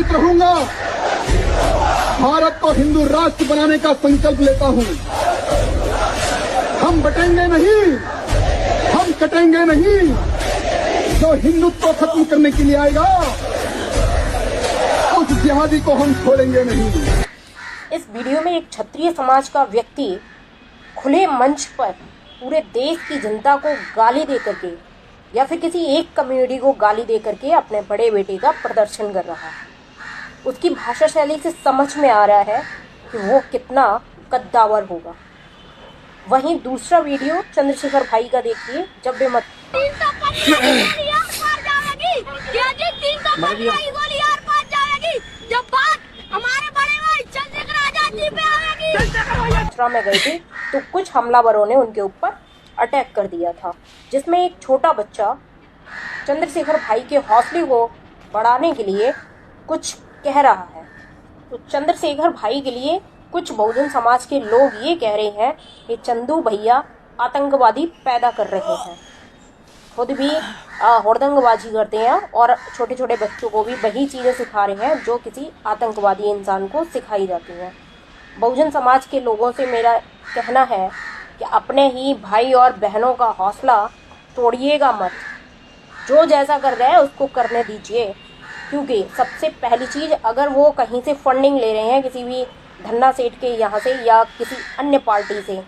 मजबूत रहूंगा। भारत को हिंदू राष्ट्र बनाने का संकल्प लेता हूं। हम बटेंगे नहीं, हम कटेंगे नहीं। जो हिंदुत्व को खत्म करने के लिए आएगा उस जिहादी को हम छोड़ेंगे नहीं। इस वीडियो में एक क्षत्रिय समाज का व्यक्ति खुले मंच पर पूरे देश की जनता को गाली दे करके या फिर किसी एक कम्युनिटी को गाली दे करके अपने बड़े बेटे का प्रदर्शन कर रहा है। उसकी भाषा शैली से समझ में आ रहा है कि वो कितना कद्दावर होगा। वहीं दूसरा वीडियो चंद्रशेखर भाई का देखिए, जब भी मत में गए थे तो कुछ हमलावरों ने उनके ऊपर अटैक कर दिया था, जिसमें एक छोटा बच्चा चंद्रशेखर भाई के हौसले को बढ़ाने के लिए कुछ कह रहा है। तो चंद्रशेखर भाई के लिए कुछ बहुजन समाज के लोग ये कह रहे हैं कि चंदू भैया आतंकवादी पैदा कर रहे हैं, खुद भी हुड़दंगबाजी करते हैं और छोटे छोटे बच्चों को भी वही चीज़ें सिखा रहे हैं जो किसी आतंकवादी इंसान को सिखाई जाती हैं। बहुजन समाज के लोगों से मेरा कहना है कि अपने ही भाई और बहनों का हौसला तोड़िएगा मत। जो जैसा कर रहा है उसको करने दीजिए, क्योंकि सबसे पहली चीज़, अगर वो कहीं से फंडिंग ले रहे हैं किसी भी धन्ना सेठ के यहाँ से या किसी अन्य पार्टी से,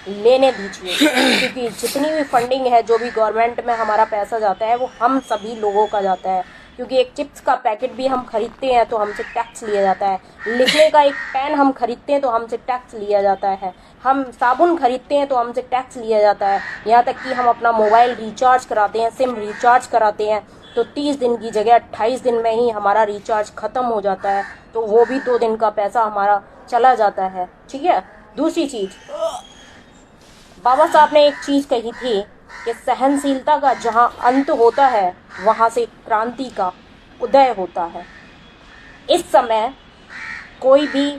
लेने दीजिए, क्योंकि जितनी भी फंडिंग है, जो भी गवर्नमेंट में हमारा पैसा जाता है वो हम सभी लोगों का जाता है। क्योंकि एक चिप्स का पैकेट भी हम खरीदते हैं तो हमसे टैक्स लिया जाता है, लिखने का एक पेन हम खरीदते हैं तो हमसे टैक्स लिया जाता है, हम साबुन खरीदते हैं तो हमसे टैक्स लिया जाता है, यहाँ तक कि हम अपना मोबाइल रिचार्ज कराते हैं, सिम रिचार्ज कराते हैं तो 30 दिन की जगह 28 दिन में ही हमारा रिचार्ज ख़त्म हो जाता है, तो वो भी 2 दिन का पैसा हमारा चला जाता है। ठीक है। दूसरी चीज़, बाबा साहब ने एक चीज़ कही थी कि सहनशीलता का जहाँ अंत होता है वहाँ से क्रांति का उदय होता है। इस समय कोई भी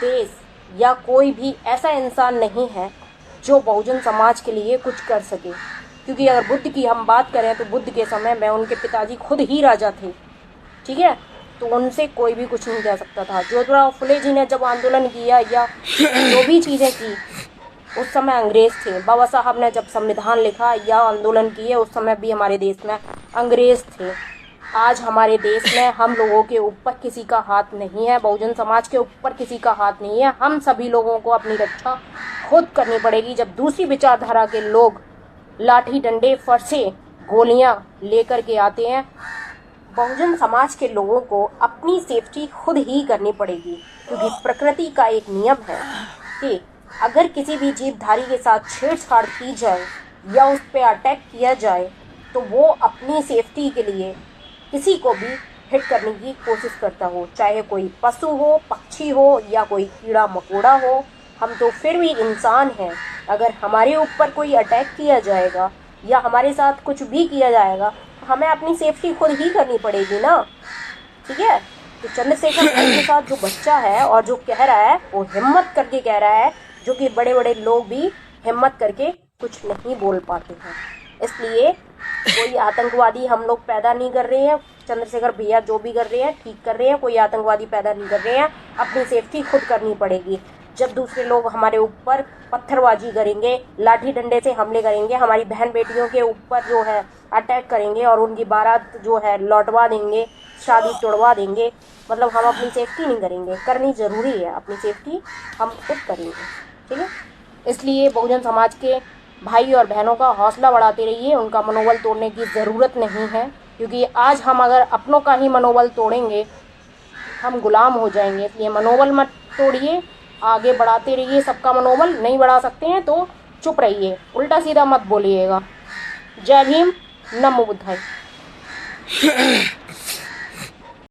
देश या कोई भी ऐसा इंसान नहीं है जो बहुजन समाज के लिए कुछ कर सके, क्योंकि अगर बुद्ध की हम बात करें तो बुद्ध के समय में उनके पिताजी खुद ही राजा थे। ठीक है। तो उनसे कोई भी कुछ नहीं कह सकता था। ज्योतिराव फुले जी ने जब आंदोलन किया या जो भी चीज़ें की, उस समय अंग्रेज़ थे। बाबा साहब ने जब संविधान लिखा या आंदोलन किए, उस समय भी हमारे देश में अंग्रेज़ थे। आज हमारे देश में हम लोगों के ऊपर किसी का हाथ नहीं है, बहुजन समाज के ऊपर किसी का हाथ नहीं है। हम सभी लोगों को अपनी रक्षा खुद करनी पड़ेगी। जब दूसरी विचारधारा के लोग लाठी डंडे फरसे गोलियां लेकर के आते हैं, बहुजन समाज के लोगों को अपनी सेफ्टी खुद ही करनी पड़ेगी, क्योंकि प्रकृति का एक नियम है कि अगर किसी भी जीवधारी के साथ छेड़छाड़ की जाए या उस पर अटैक किया जाए तो वो अपनी सेफ्टी के लिए किसी को भी हिट करने की कोशिश करता हो, चाहे कोई पशु हो, पक्षी हो या कोई कीड़ा मकोड़ा हो। हम तो फिर भी इंसान हैं। अगर हमारे ऊपर कोई अटैक किया जाएगा या हमारे साथ कुछ भी किया जाएगा तो हमें अपनी सेफ्टी खुद ही करनी पड़ेगी ना। ठीक है। तो चंद्रशेखर भाई के साथ जो बच्चा है और जो कह रहा है वो हिम्मत करके कह रहा है, जो कि बड़े बड़े लोग भी हिम्मत करके कुछ नहीं बोल पाते हैं। इसलिए कोई आतंकवादी हम लोग पैदा नहीं कर रहे हैं। चंद्रशेखर भैया जो भी कर रहे हैं ठीक कर रहे हैं, कोई आतंकवादी पैदा नहीं कर रहे हैं। अपनी सेफ्टी खुद करनी पड़ेगी। जब दूसरे लोग हमारे ऊपर पत्थरबाजी करेंगे, लाठी डंडे से हमले करेंगे, हमारी बहन बेटियों के ऊपर जो है अटैक करेंगे और उनकी बारात जो है लौटवा देंगे, शादी तोड़वा देंगे, मतलब हम अपनी सेफ्टी नहीं करेंगे। करनी ज़रूरी है, अपनी सेफ्टी हम खुद करेंगे। ठीक है। इसलिए बहुजन समाज के भाई और बहनों का हौसला बढ़ाते रहिए, उनका मनोबल तोड़ने की ज़रूरत नहीं है, क्योंकि आज हम अगर अपनों का ही मनोबल तोड़ेंगे हम गुलाम हो जाएंगे। इसलिए मनोबल मत तोड़िए, आगे बढ़ाते रहिए। सबका मनोबल नहीं बढ़ा सकते हैं तो चुप रहिए, उल्टा सीधा मत बोलिएगा। जय भीम, नमो बुद्धाय।